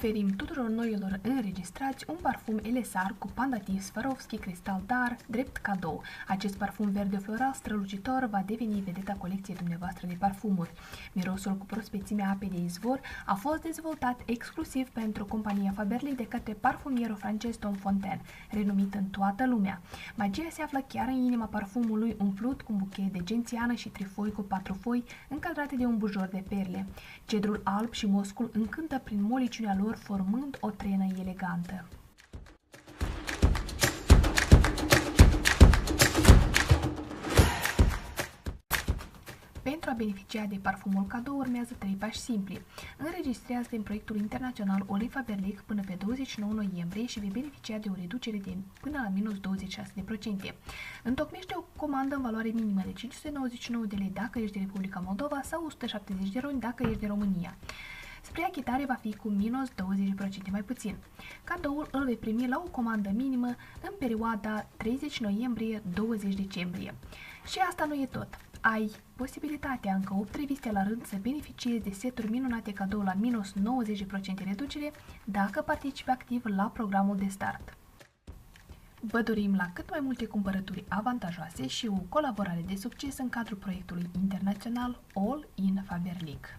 Oferim tuturor noilor înregistrați un parfum Elesar cu pandativ Swarovski Cristal Dar drept cadou. Acest parfum verde floral strălucitor va deveni vedeta colecției dumneavoastră de parfumuri. Mirosul cu prospețimea apei de izvor a fost dezvoltat exclusiv pentru compania Faberlic de către parfumierul francez Tom Fontaine, renumit în toată lumea. Magia se află chiar în inima parfumului, umplut cu un buchet de gențiană și trifoi cu 4 foi încadrate de un bujor de perle. Cedrul alb și moscul încântă prin moliciunea lor, formând o trenă elegantă. Pentru a beneficia de parfumul cadou urmează 3 pași simpli. Înregistrează-te în proiectul internațional Olei Faberlic până pe 29 noiembrie și vei beneficia de o reducere de până la minus 26%. Întocmește o comandă în valoare minimă de 599 de lei dacă ești de Republica Moldova sau 170 de RON dacă ești de România. Spre achitare va fi cu minus 20% mai puțin. Cadoul îl vei primi la o comandă minimă în perioada 30 noiembrie-20 decembrie. Și asta nu e tot. Ai posibilitatea încă 8 reviste la rând să beneficiezi de seturi minunate cadou la minus 90% reducere dacă participi activ la programul de start. Vă dorim la cât mai multe cumpărături avantajoase și o colaborare de succes în cadrul proiectului internațional All in Faberlic.